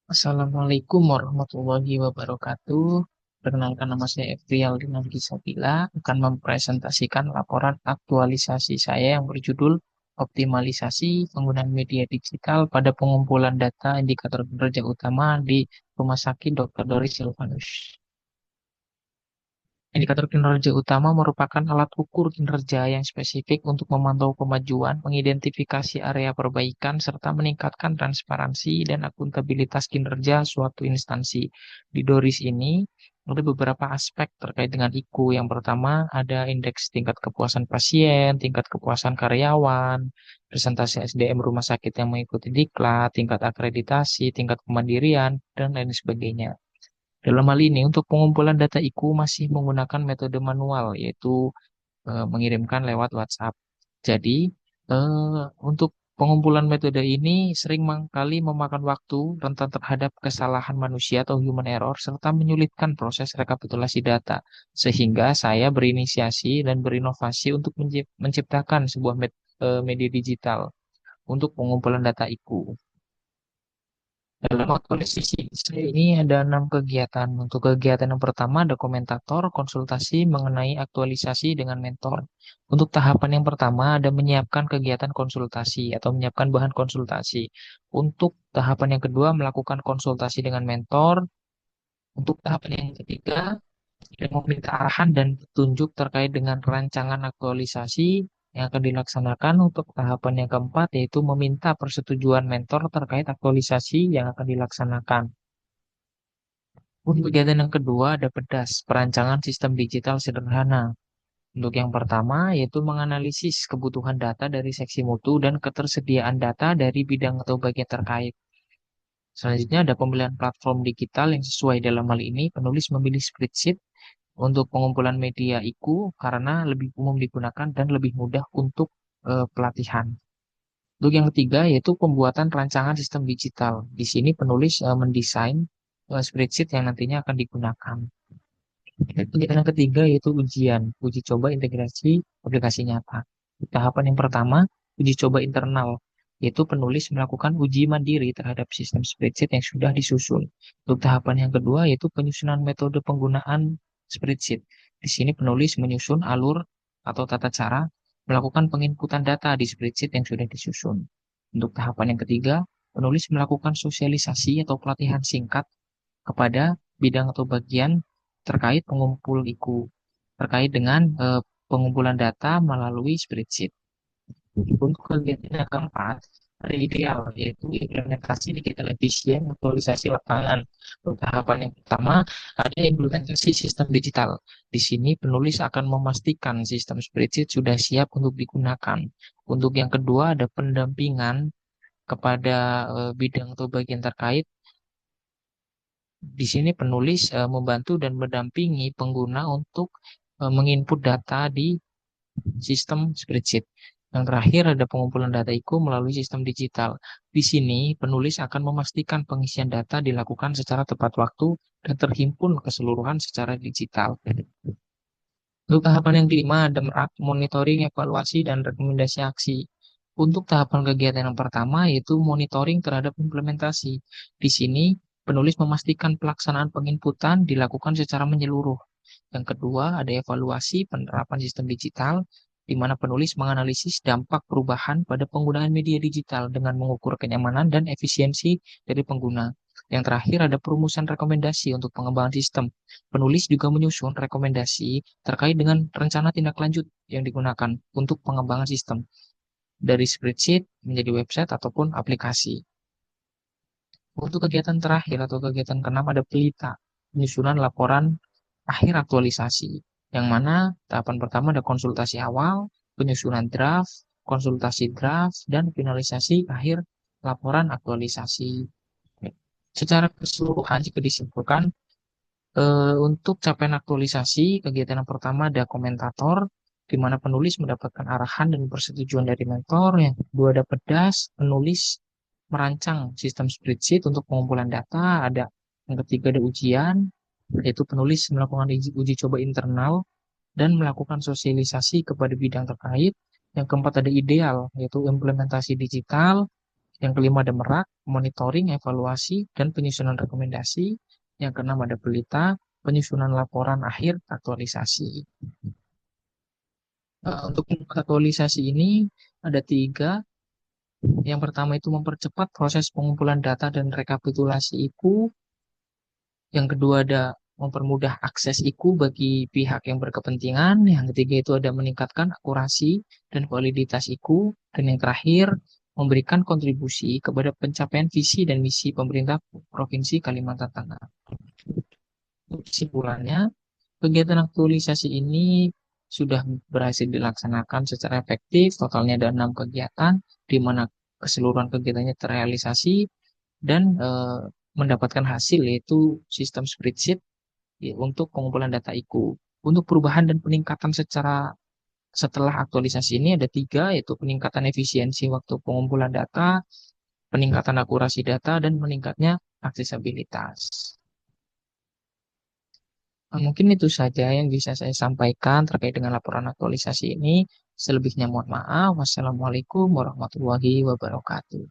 Assalamualaikum warahmatullahi wabarakatuh. Perkenalkan nama saya Efrial Dinargi Sabila akan mempresentasikan laporan aktualisasi saya yang berjudul Optimalisasi Penggunaan Media Digital pada Pengumpulan Data Indikator Kinerja Utama di Rumah Sakit Dr. Doris Silvanus. Indikator kinerja utama merupakan alat ukur kinerja yang spesifik untuk memantau kemajuan, mengidentifikasi area perbaikan, serta meningkatkan transparansi dan akuntabilitas kinerja suatu instansi. Di DORIS ini ada beberapa aspek terkait dengan IKU. Yang pertama ada indeks tingkat kepuasan pasien, tingkat kepuasan karyawan, presentasi SDM rumah sakit yang mengikuti diklat, tingkat akreditasi, tingkat kemandirian, dan lain sebagainya. Dalam hal ini, untuk pengumpulan data IKU masih menggunakan metode manual, yaitu mengirimkan lewat WhatsApp. Jadi, untuk pengumpulan metode ini sering kali memakan waktu, rentan terhadap kesalahan manusia atau human error, serta menyulitkan proses rekapitulasi data. Sehingga saya berinisiasi dan berinovasi untuk menciptakan sebuah media digital untuk pengumpulan data IKU. Dalam aktualisasi saya ini ada 6 kegiatan. Untuk kegiatan yang pertama ada komentator, konsultasi mengenai aktualisasi dengan mentor. Untuk tahapan yang pertama ada menyiapkan kegiatan konsultasi atau menyiapkan bahan konsultasi. Untuk tahapan yang kedua melakukan konsultasi dengan mentor. Untuk tahapan yang ketiga yang meminta arahan dan petunjuk terkait dengan rancangan aktualisasi yang akan dilaksanakan. Untuk tahapan yang keempat yaitu meminta persetujuan mentor terkait aktualisasi yang akan dilaksanakan. Untuk kegiatan yang kedua ada PEDAS, perancangan sistem digital sederhana. Untuk yang pertama yaitu menganalisis kebutuhan data dari seksi mutu dan ketersediaan data dari bidang atau bagian terkait. Selanjutnya ada pemilihan platform digital yang sesuai. Dalam hal ini penulis memilih spreadsheet untuk pengumpulan media IKU karena lebih umum digunakan dan lebih mudah untuk pelatihan. Untuk yang ketiga yaitu pembuatan rancangan sistem digital. Di sini penulis mendesain spreadsheet yang nantinya akan digunakan. Kegiatan yang ketiga yaitu ujian, uji coba integrasi aplikasi nyata. Tahapan yang pertama, uji coba internal, yaitu penulis melakukan uji mandiri terhadap sistem spreadsheet yang sudah disusun. Untuk tahapan yang kedua yaitu penyusunan metode penggunaan spreadsheet. Di sini penulis menyusun alur atau tata cara melakukan penginputan data di spreadsheet yang sudah disusun. Untuk tahapan yang ketiga, penulis melakukan sosialisasi atau pelatihan singkat kepada bidang atau bagian terkait pengumpul IKU terkait dengan pengumpulan data melalui spreadsheet. Untuk kegiatan yang keempat, ada ideal, yaitu implementasi digital efisien aktualisasi lapangan. Untuk tahapan yang pertama, ada implementasi sistem digital. Di sini penulis akan memastikan sistem spreadsheet sudah siap untuk digunakan. Untuk yang kedua, ada pendampingan kepada bidang atau bagian terkait. Di sini penulis membantu dan mendampingi pengguna untuk menginput data di sistem spreadsheet. Yang terakhir ada pengumpulan data IKU melalui sistem digital. Di sini penulis akan memastikan pengisian data dilakukan secara tepat waktu dan terhimpun keseluruhan secara digital. Untuk tahapan yang kelima ada monitoring, evaluasi, dan rekomendasi aksi. Untuk tahapan kegiatan yang pertama yaitu monitoring terhadap implementasi. Di sini penulis memastikan pelaksanaan penginputan dilakukan secara menyeluruh. Yang kedua ada evaluasi penerapan sistem digital, di mana penulis menganalisis dampak perubahan pada penggunaan media digital dengan mengukur kenyamanan dan efisiensi dari pengguna. Yang terakhir ada perumusan rekomendasi untuk pengembangan sistem. Penulis juga menyusun rekomendasi terkait dengan rencana tindak lanjut yang digunakan untuk pengembangan sistem dari spreadsheet menjadi website ataupun aplikasi. Untuk kegiatan terakhir atau kegiatan keenam ada pelita, penyusunan laporan akhir aktualisasi, yang mana tahapan pertama ada konsultasi awal, penyusunan draft, konsultasi draft, dan finalisasi akhir laporan aktualisasi. Secara keseluruhan jika disimpulkan, untuk capaian aktualisasi, kegiatan yang pertama ada komentator, di mana penulis mendapatkan arahan dan persetujuan dari mentor. Yang kedua ada pedas, penulis merancang sistem spreadsheet untuk pengumpulan data. Ada yang ketiga ada ujian, yaitu penulis melakukan uji coba internal dan melakukan sosialisasi kepada bidang terkait. Yang keempat ada ideal, yaitu implementasi digital. Yang kelima ada merak, monitoring, evaluasi, dan penyusunan rekomendasi. Yang keenam ada pelita, penyusunan laporan akhir aktualisasi. Untuk aktualisasi ini ada tiga. Yang pertama itu mempercepat proses pengumpulan data dan rekapitulasi IKU. Yang kedua ada mempermudah akses IKU bagi pihak yang berkepentingan. Yang ketiga itu ada meningkatkan akurasi dan validitas IKU. Dan yang terakhir, memberikan kontribusi kepada pencapaian visi dan misi pemerintah Provinsi Kalimantan Tengah. Untuk kesimpulannya, kegiatan aktualisasi ini sudah berhasil dilaksanakan secara efektif. Totalnya ada 6 kegiatan, di mana keseluruhan kegiatannya terrealisasi dan mendapatkan hasil yaitu sistem spreadsheet ya, untuk pengumpulan data IKU. Untuk perubahan dan peningkatan setelah aktualisasi ini ada tiga, yaitu peningkatan efisiensi waktu pengumpulan data, peningkatan akurasi data, dan meningkatnya aksesabilitas. Mungkin itu saja yang bisa saya sampaikan terkait dengan laporan aktualisasi ini. Selebihnya mohon maaf. Wassalamualaikum warahmatullahi wabarakatuh.